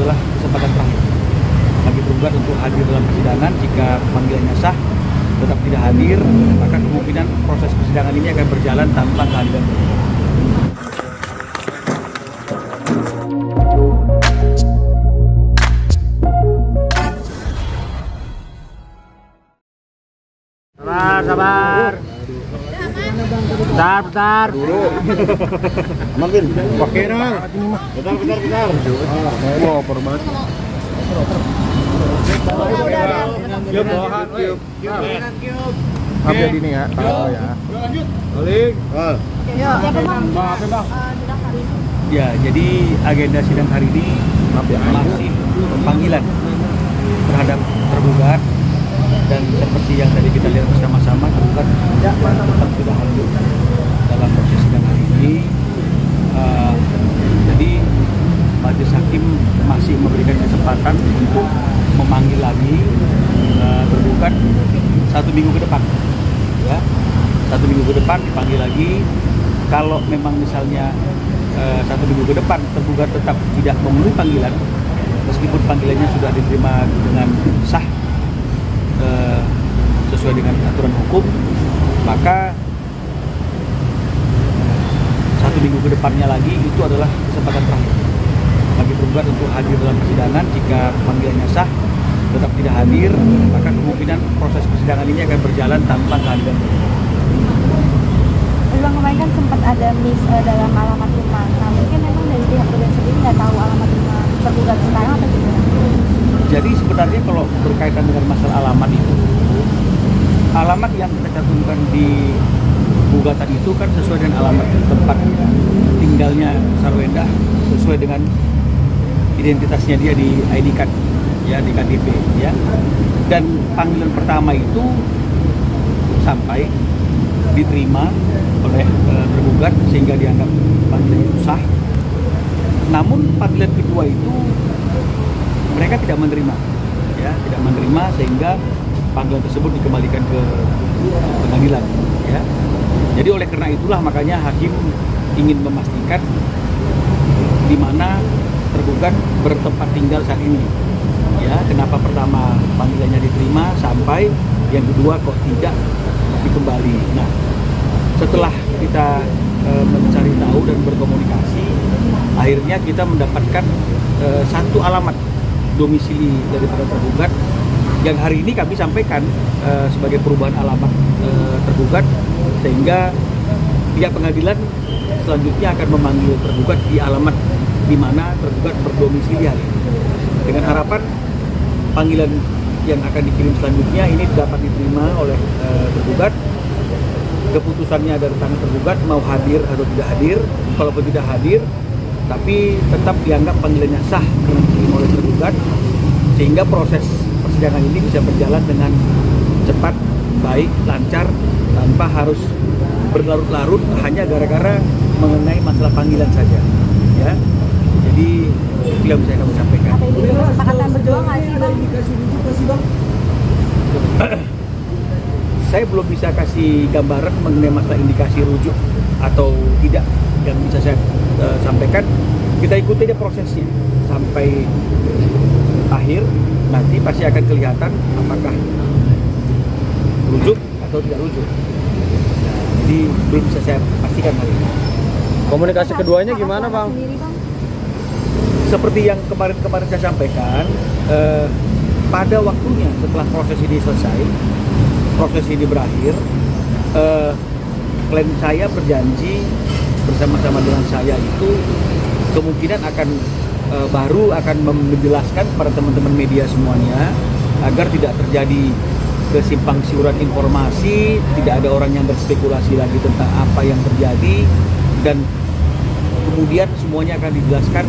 adalah kesempatan terakhir bagi tergugat untuk hadir dalam persidangan. Jika panggilannya sah tetap tidak hadir, maka kemungkinan proses persidangan ini akan berjalan tanpa kehadiran tergugat. Sabar. Bentar. Dulu. Makin. Oke, Nang. Bentar. Wow, perban. Yuk, bawahan. Yuk. Update ini ya. Oh ya. Lanjut. Balik. Ya, jadi agenda sidang hari ini masih panggilan terhadap tergugat, dan seperti yang tadi kita lihat bersama-sama, tergugat tetap tidak hadir dalam proses sidang hari ini. Jadi majelis hakim masih memberikan kesempatan untuk memanggil lagi tergugat 1 minggu ke depan. Ya, 1 minggu ke depan dipanggil lagi. Kalau memang misalnya 1 minggu ke depan tergugat tetap tidak memenuhi panggilan, meskipun panggilannya sudah diterima dengan sah sesuai dengan aturan hukum, maka 1 minggu ke depannya lagi itu adalah kesempatan terakhir bagi tergugat untuk hadir dalam persidangan. Jika panggilannya sah tetap tidak hadir, maka kemungkinan proses persidangan ini akan berjalan tanpa kehadiran tergugat. Bang, kemarin kan sempat ada miss dalam alamat rumah. Nah, mungkin memang dari pihak tergugat sendiri nggak tahu alamat rumah tergugat sekarang atau gimana? Jadi sebenarnya kalau berkaitan dengan masalah alamat itu, alamat yang kita cantumkan di gugatan itu kan sesuai dengan alamat tempat tinggalnya Sarwendah, sesuai dengan identitasnya dia di ID card, ya, di KTP, ya. Dan panggilan pertama itu sampai diterima oleh tergugat sehingga dianggap panggilan itu sah. Namun panggilan kedua itu mereka tidak menerima, ya, tidak menerima, sehingga panggilan tersebut dikembalikan ke pengadilan, ya. Jadi oleh karena itulah makanya hakim ingin memastikan di mana tergugat bertempat tinggal saat ini, ya. Kenapa pertama panggilannya diterima sampai yang kedua kok tidak dikembali. Nah, setelah kita mencari tahu dan berkomunikasi, akhirnya kita mendapatkan satu alamat domisili daripada tergugat yang hari ini kami sampaikan sebagai perubahan alamat tergugat, sehingga pihak pengadilan selanjutnya akan memanggil tergugat di alamat di mana tergugat berdomisili hari ini, dengan harapan panggilan yang akan dikirim selanjutnya ini dapat diterima oleh tergugat. Keputusannya dari tangan tergugat mau hadir atau tidak hadir. Kalaupun tidak hadir, tapi tetap dianggap panggilannya sah dengan diterima oleh tergugat, sehingga proses persidangan ini bisa berjalan dengan cepat, baik, lancar, tanpa harus berlarut-larut hanya gara-gara mengenai masalah panggilan saja, ya. Jadi itu yang bisa kami sampaikan. Apa ini kesepakatan berdua nggak sih, Bang? Saya belum bisa kasih gambaran mengenai masalah indikasi rujuk atau tidak. Yang bisa saya sampaikan, kita ikuti aja prosesnya sampai akhir. Nanti pasti akan kelihatan apakah rujuk atau tidak rujuk. Nah, jadi belum bisa saya pastikan hari ini. Komunikasi keduanya gimana, Bang? Seperti yang kemarin saya sampaikan, pada waktunya setelah proses ini selesai, proses ini berakhir, klien saya berjanji bersama-sama dengan saya itu kemungkinan baru akan menjelaskan kepada teman-teman media semuanya agar tidak terjadi kesimpang siuran informasi, tidak ada orang yang berspekulasi lagi tentang apa yang terjadi, dan kemudian semuanya akan dijelaskan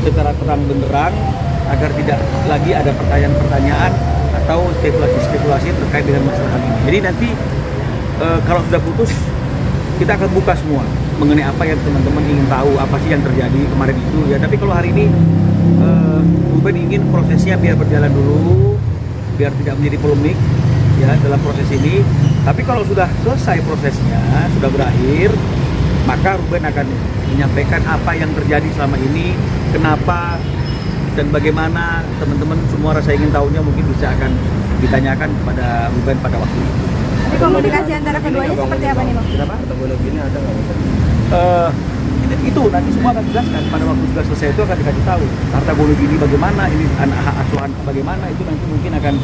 secara terang benderang agar tidak lagi ada pertanyaan-pertanyaan atau spekulasi-spekulasi terkait dengan masalah ini. Jadi nanti kalau sudah putus, kita akan buka semua mengenai apa yang teman-teman ingin tahu, apa sih yang terjadi kemarin itu, ya. Tapi kalau hari ini Ruben ingin prosesnya biar berjalan dulu, biar tidak menjadi polemik, ya, dalam proses ini. Tapi kalau sudah selesai prosesnya, sudah berakhir, maka Ruben akan menyampaikan apa yang terjadi selama ini, kenapa dan bagaimana teman-teman semua rasa ingin tahunya mungkin bisa akan ditanyakan kepada Ruben pada waktu itu. Jadi komunikasi antara keduanya seperti apa nih Bang? Kenapa? Ketemu begini ada nggak? Itu nanti semua akan dijelaskan pada waktu sudah selesai, itu akan dikasih tahu harta gono gini bagaimana, ini anak hak asuhan bagaimana, itu nanti mungkin akan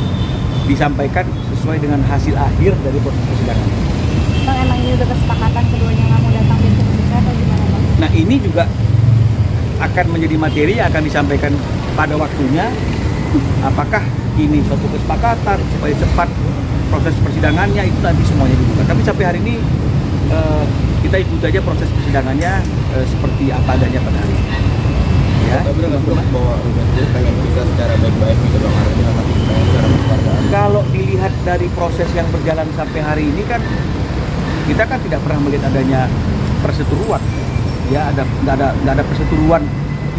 disampaikan sesuai dengan hasil akhir dari proses persidangan. Bang, emang ini udah kesepakatan keduanya nggak mau datang besok atau gimana Bang? Nah ini juga akan menjadi materi yang akan disampaikan pada waktunya. Apakah ini suatu kesepakatan supaya cepat proses persidangannya, itu nanti semuanya dibuka. Tapi sampai hari ini kita ikuti aja proses persidangannya seperti apa adanya pada hari ini. Ya, Tapi teman-teman bahwa Ruben sendiri pengen bisa secara baik-baik gitu Bang, artinya tapi pengen secara kekeluargaan. kalau dilihat dari proses yang berjalan sampai hari ini kan kita kan tidak pernah melihat adanya perseteruan. Ya, nggak ada perseteruan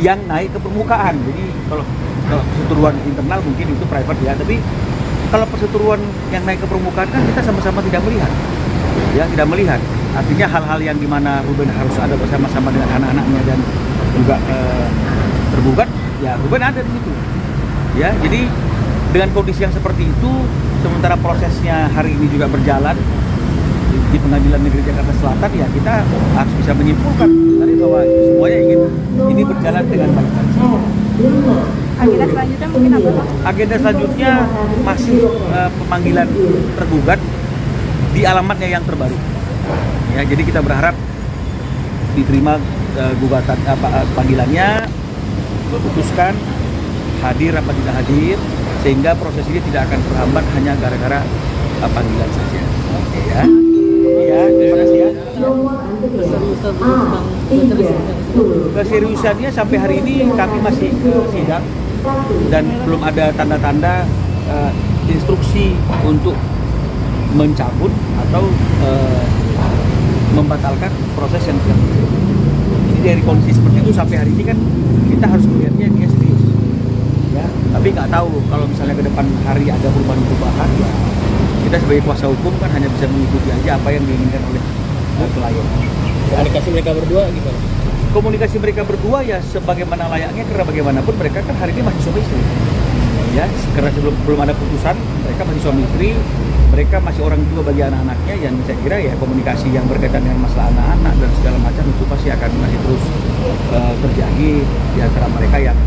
yang naik ke permukaan. Jadi kalau perseteruan internal mungkin itu private ya, tapi kalau perseteruan yang naik ke permukaan kan kita sama-sama tidak melihat. Ya, tidak melihat. Artinya hal-hal yang dimana Ruben harus ada bersama-sama dengan anak-anaknya dan juga tergugat, ya Ruben ada di situ. Ya, jadi dengan kondisi yang seperti itu, sementara prosesnya hari ini juga berjalan di Pengadilan Negeri Jakarta Selatan, ya kita harus bisa menyimpulkan tadi bahwa semuanya ingin ini berjalan dengan baik. Agenda selanjutnya mungkin apa Bang? Agenda selanjutnya masih pemanggilan tergugat di alamatnya yang terbaru. Ya, jadi kita berharap diterima gugatan panggilannya, diputuskan hadir apa tidak hadir, sehingga proses ini tidak akan terhambat hanya gara-gara panggilan saja. Oke ya. Ya, terima kasih ya. Keseriusannya sampai hari ini kami masih sidang dan belum ada tanda-tanda instruksi untuk mencabut atau membatalkan proses yang sudah terjadi. Jadi dari kondisi seperti itu sampai hari ini kan kita harus melihatnya dia serius. Ya, tapi nggak tahu kalau misalnya ke depan hari ada perubahan-perubahan, ya kita sebagai kuasa hukum kan hanya bisa mengikuti aja apa yang diinginkan oleh klien. Komunikasi mereka berdua gimana? Komunikasi mereka berdua ya sebagaimana layaknya, karena bagaimanapun mereka kan hari ini masih suami istri. Ya, karena belum ada putusan, mereka masih suami istri, mereka masih orang tua bagi anak-anaknya, yang saya kira ya komunikasi yang berkaitan dengan masalah anak-anak dan segala macam itu pasti akan masih terus terjadi di antara mereka yang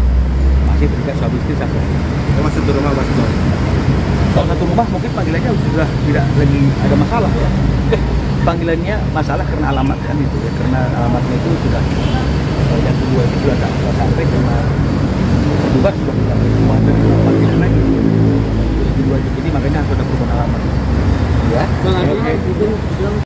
masih terikat suami istri sampai hari ini. Masih di rumah masih Bang. Kalau satu rumah mungkin panggilannya sudah tidak lagi ada masalah ya. Panggilannya masalah karena alamat kan itu ya, karena alamatnya itu sudah yang kedua itu sudah sampai karena tergugat sudah tidak berhubungan dengan panggilan lagi. Jadi makanya harus ada perubahan alamat. Ya. Bang,